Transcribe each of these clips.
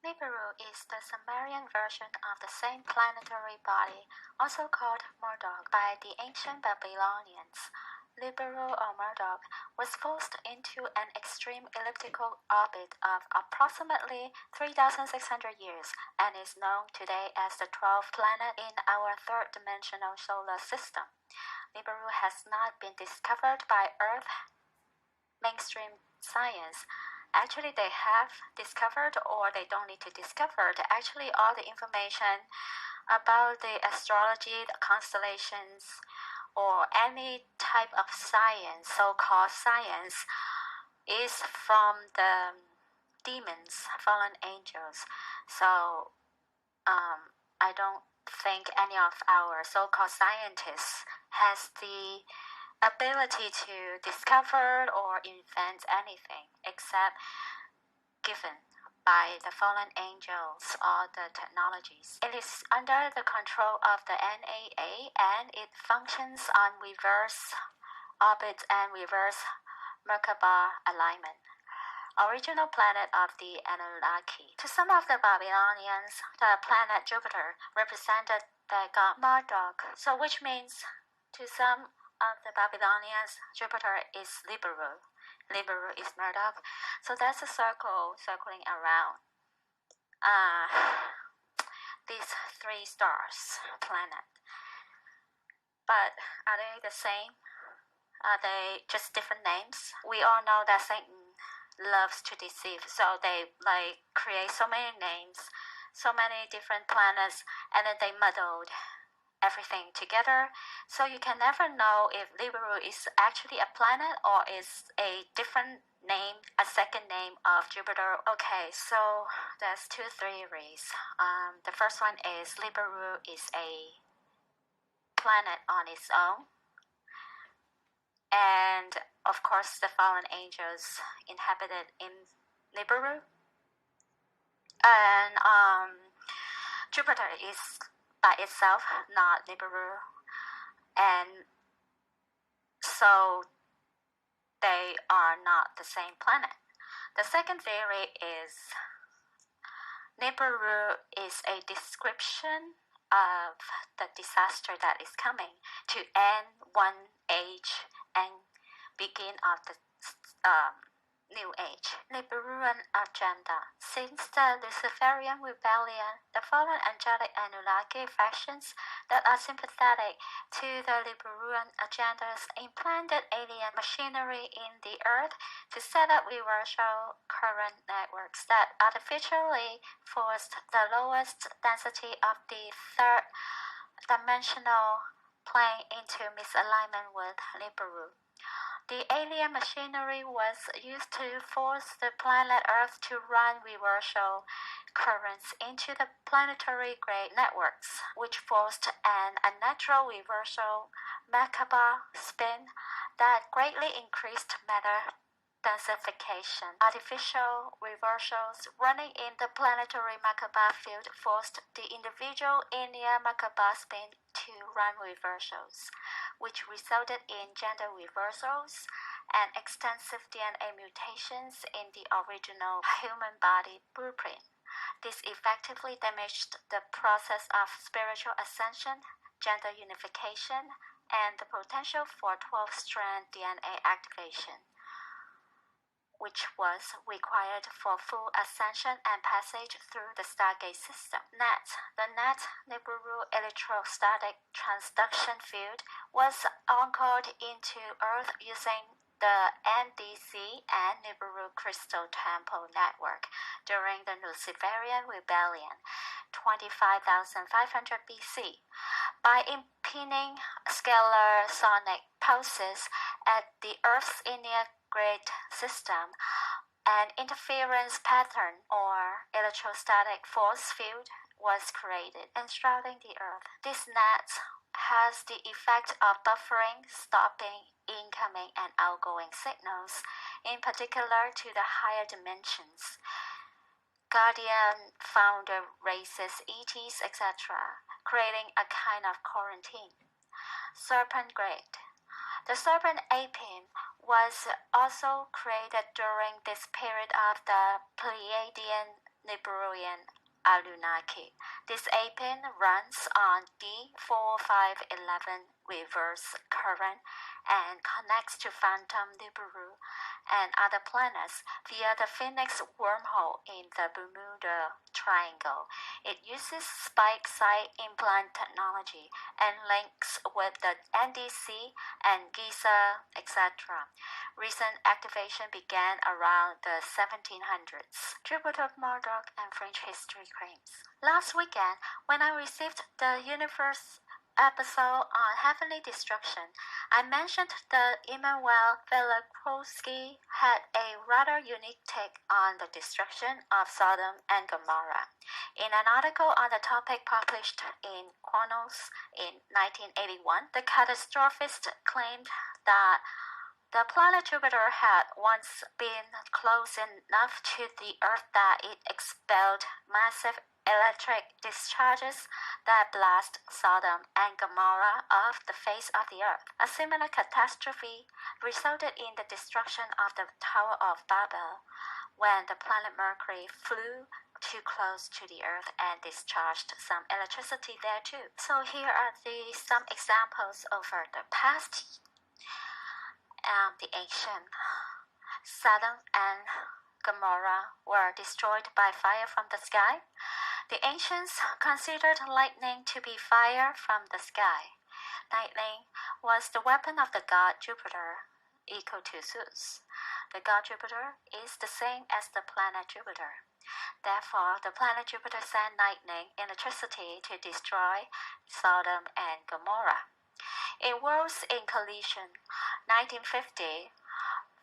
Nibiru is the Sumerian version of the same planetary body, also called Marduk by the ancient Babylonians. Nibiru or Marduk was forced into an extreme elliptical orbit of approximately 3,600 years and is known today as the 12th planet in our third-dimensional solar system. Nibiru has not been discovered by Earth mainstream science. Actually, they have discovered, or they don't need to discover. Actually, all the information about the astrology, the constellations, or any type of science, so-called science, is from the demons, fallen angels. So, I don't think any of our so-called scientists has the ability to discover or invent anything except given by the fallen angels or the technologies. It is under the control of the NAA and it functions on reverse orbit and reverse Merkaba alignment. Original planet of the Anunnaki. To some of the Babylonians, the planet Jupiter represented the god Marduk, so which means to some of the Babylonians, Jupiter is Nibiru. Nibiru is Marduk. So that's a circle circling around these three stars planet. But are they the same? Are they just different names? We all know that Satan loves to deceive, so they create so many names, so many different planets, and then they muddled everything together, so you can never know if Nibiru is actually a planet or is a different name, a second name of Jupiter. Okay, so there's two theories. The first one is Nibiru is a planet on its own, and of course the fallen angels inhabited in Nibiru, and Jupiter is by itself, not Nibiru, and so they are not the same planet. The second theory is Nibiru is a description of the disaster that is coming to end one age and begin of the New Age. Nibiruan agenda. Since the Luciferian rebellion, the fallen angelic Anunnaki factions that are sympathetic to the Nibiruan agendas implanted alien machinery in the earth to set up reversal current networks that artificially forced the lowest density of the third dimensional plane into misalignment with Nibiru. The alien machinery was used to force the planet Earth to run reversal currents into the planetary grid networks, which forced an unnatural reversal Merkaba spin that greatly increased matter densification. Artificial reversals running in the planetary Merkaba field forced the individual linear Merkaba spin to run reversals, which resulted in gender reversals and extensive DNA mutations in the original human body blueprint. This effectively damaged the process of spiritual ascension, gender unification, and the potential for 12-strand DNA activation, which was required for full ascension and passage through the Stargate system. The net Nibiru electrostatic transduction field was anchored into Earth using the NDC and Nibiru Crystal Temple network during the Luciferian Rebellion, 25,500 BC. By impinging scalar sonic pulses at the Earth's inner grid system, an interference pattern or electrostatic force field was created, enshrouding the Earth. This net has the effect of buffering, stopping incoming and outgoing signals, in particular to the higher dimensions. Guardian founder races, ETs, etc., creating a kind of quarantine. Serpent grid. The serpent apim was also created during this period of the Pleiadian Niburian Anunnaki. This apin runs on D4511 reverse current and connects to Phantom Nibiru and other planets via the Phoenix wormhole in the Bermuda Triangle. It uses spike site implant technology and links with the NDC and Giza, etc. Recent activation began around the 1700s. Jupiter, Marduk, and French history claims. Last weekend, when I received the Universe episode on heavenly destruction, I mentioned that Immanuel Velikovsky had a rather unique take on the destruction of Sodom and Gomorrah. In an article on the topic published in Chronos in 1981, the catastrophist claimed that the planet Jupiter had once been close enough to the Earth that it expelled massive electric discharges that blast Sodom and Gomorrah off the face of the Earth. A similar catastrophe resulted in the destruction of the Tower of Babel when the planet Mercury flew too close to the Earth and discharged some electricity there too. So here are some examples over the past. The ancient Sodom and Gomorrah were destroyed by fire from the sky. The ancients considered lightning to be fire from the sky. Lightning was the weapon of the god Jupiter, equal to Zeus. The god Jupiter is the same as the planet Jupiter. Therefore, the planet Jupiter sent lightning, electricity to destroy Sodom and Gomorrah. In Worlds in Collision, 1950,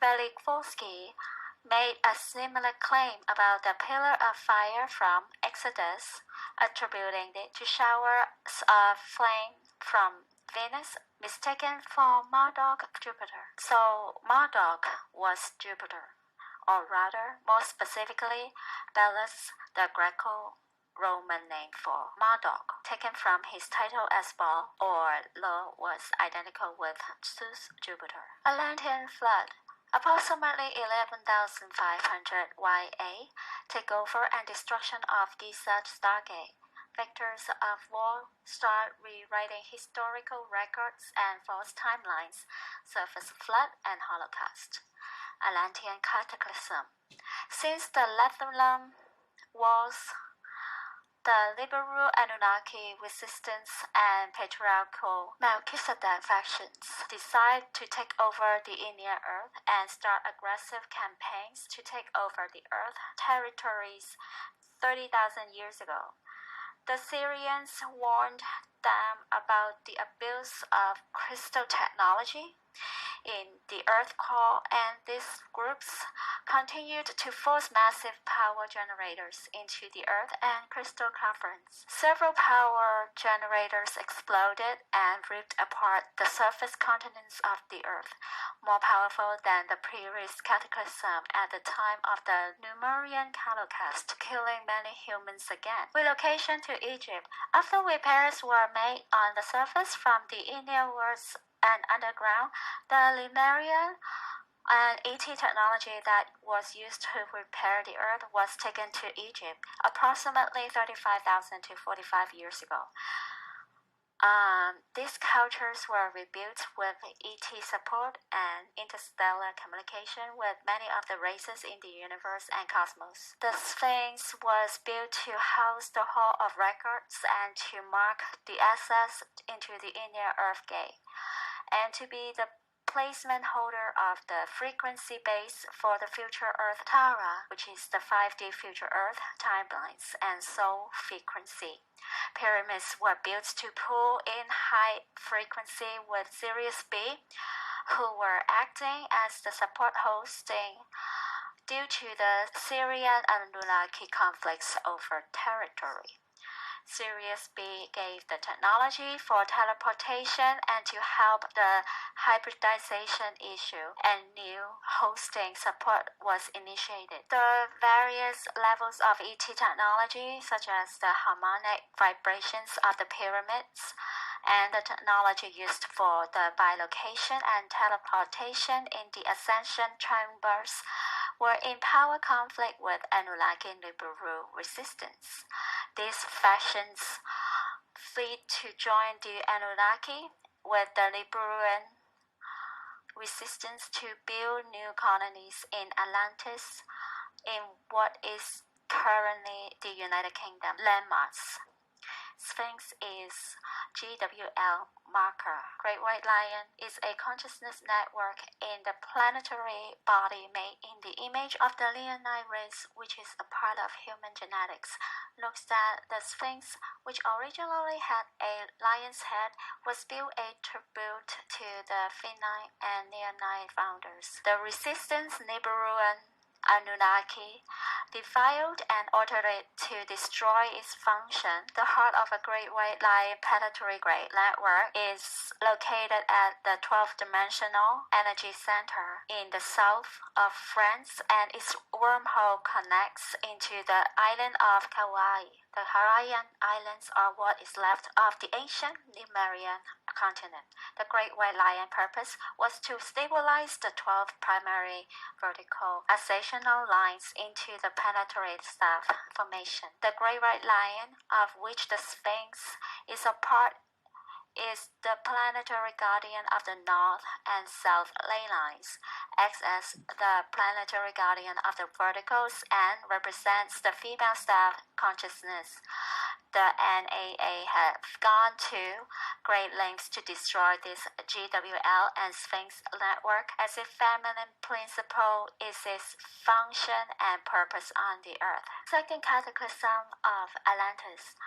Velikovsky made a similar claim about the pillar of fire from Exodus, attributing it to showers of flame from Venus, mistaken for Marduk Jupiter. So Marduk was Jupiter, or rather, more specifically, Belus, the Greco-Roman name for Marduk, taken from his title as Baal, or Lo, was identical with Zeus Jupiter. Atlantean flood. Approximately 11,500 YA, takeover and destruction of Giza Stargate. Vectors of war start rewriting historical records and false timelines, surface flood and Holocaust. Atlantean cataclysm. Since the Nephilim wars, the Nibiru Anunnaki resistance and patriarchal Melchizedek factions decide to take over the Inner Earth and start aggressive campaigns to take over the Earth territories 30,000 years ago. The Syrians warned them about the abuse of crystal technology in the Earth core, and these groups continued to force massive power generators into the Earth and crystal caverns. Several power generators exploded and ripped apart the surface continents of the Earth, more powerful than the previous cataclysm at the time of the Numerian Holocaust, killing many humans again. Relocation to Egypt. After repairs were made on the surface from the inner worlds and underground, the Lemurian and ET technology that was used to repair the Earth was taken to Egypt approximately 35,000 to 45 years ago. These cultures were rebuilt with ET support and interstellar communication with many of the races in the universe and cosmos. The Sphinx was built to house the Hall of Records and to mark the access into the inner Earth gate, and to be the placement holder of the frequency base for the future Earth Tara, which is the 5D future Earth timelines and soul frequency. Pyramids were built to pull in high frequency with Sirius B, who were acting as the support hosting due to the Syrian and Anunnaki conflicts over territory. Sirius B gave the technology for teleportation and to help the hybridization issue, and new hosting support was initiated. The various levels of ET technology, such as the harmonic vibrations of the pyramids and the technology used for the bilocation and teleportation in the ascension chambers, were in power conflict with Anunnaki Nibiru resistance. These factions fled to join the Anunnaki with the Nibiruan resistance to build new colonies in Atlantis in what is currently the United Kingdom landmass. Sphinx is GWL marker. Great White Lion is a consciousness network in the planetary body made in the image of the Leonine race, which is a part of human genetics. Note that the Sphinx, which originally had a lion's head, was built a tribute to the Phoenician and Leonine founders. The resistance Nibiruan Anunnaki defiled and altered it to destroy its function. The heart of a Great White Lion planetary great network is located at the 12th dimensional energy center in the south of France, and its wormhole connects into the island of Kauai. The Hawaiian Islands are what is left of the ancient Lemurian continent. The Great White Lion purpose was to stabilize the 12 primary vertical ascensional lines into the planetary staff formation. The Great White Lion, of which the Sphinx is a part, is the planetary guardian of the north and south ley lines, acts as the planetary guardian of the verticals, and represents the female staff consciousness. The NAA have gone to great lengths to destroy this GWL and Sphinx network, as if feminine principle is its function and purpose on the earth. Second cataclysm of Atlantis.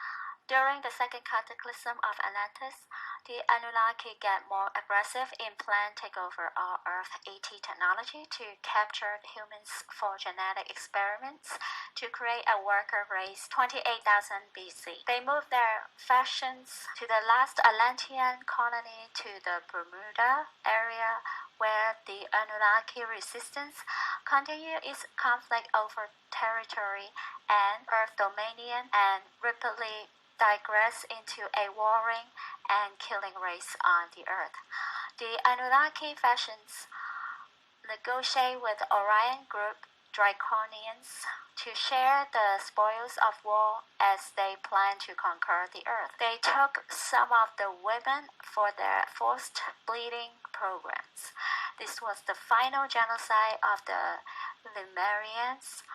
During the second cataclysm of Atlantis, the Anunnaki get more aggressive in plan takeover of Earth AT technology to capture humans for genetic experiments to create a worker race 28,000 BC. They moved their factions to the last Atlantean colony to the Bermuda area, where the Anunnaki resistance continued its conflict over territory and Earth dominion, and rapidly digress into a warring and killing race on the earth. The Anunnaki factions negotiate with Orion group Draconians to share the spoils of war as they plan to conquer the earth. They took some of the women for their forced bleeding programs. This was the final genocide of the Lemurians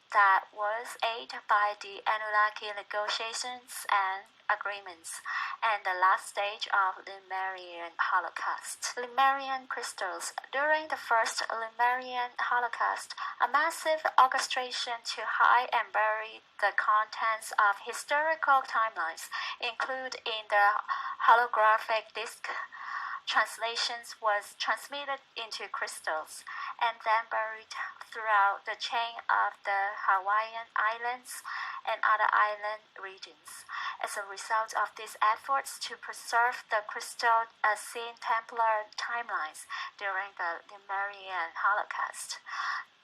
that was aided by the Anunnaki negotiations and agreements, and the last stage of Lemurian Holocaust. Lemurian crystals. During the first Lemurian Holocaust, a massive orchestration to hide and bury the contents of historical timelines, included in the holographic disc translations, was transmitted into crystals and then buried throughout the chain of the Hawaiian Islands and other island regions. As a result of these efforts to preserve the crystal Ascene Templar timelines during the Lemurian Holocaust,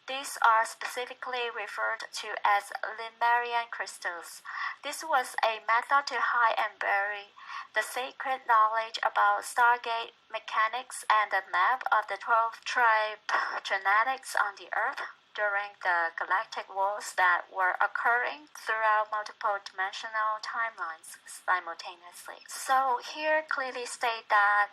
these are specifically referred to as Lemurian crystals. This was a method to hide and bury the sacred knowledge about Stargate mechanics and the map of the 12 tribe genetics on the Earth during the galactic wars that were occurring throughout multiple dimensional timelines simultaneously. So here clearly state that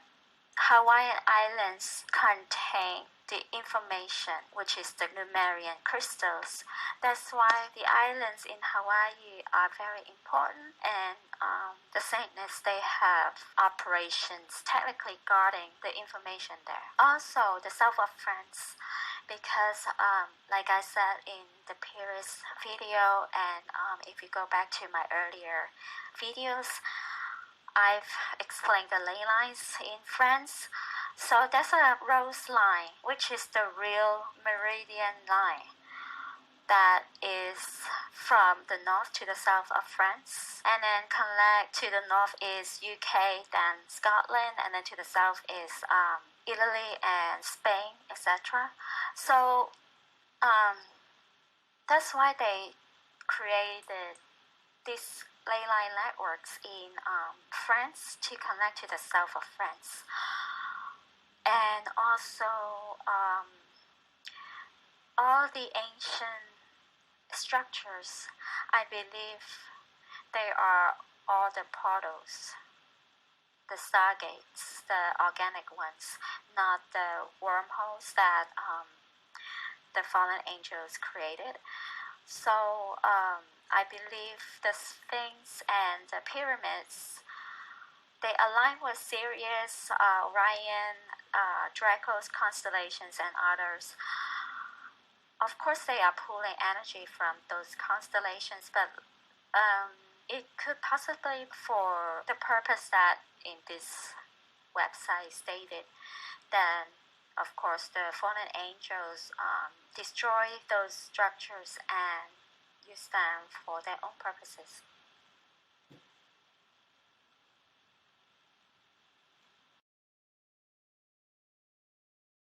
Hawaiian Islands contain the information, which is the Lemurian crystals. That's why the islands in Hawaii are very important, and the Satanists, they have operations technically guarding the information there. Also, the south of France, because like I said in the previous video, and if you go back to my earlier videos, I've explained the ley lines in France. So that's a rose line, which is the real meridian line that is from the north to the south of France, and then connect to the north is UK, then Scotland, and then to the south is Italy and Spain, etc. So that's why they created these ley line networks in France to connect to the south of France. And also all the ancient structures, I believe they are all the portals, the stargates, the organic ones, not the wormholes that the fallen angels created. So I believe the Sphinx and the pyramids, they align with Sirius, Orion, Draco's constellations, and others. Of course, they are pulling energy from those constellations, but it could possibly, for the purpose that in this website stated, then of course the fallen angels destroy those structures and use them for their own purposes.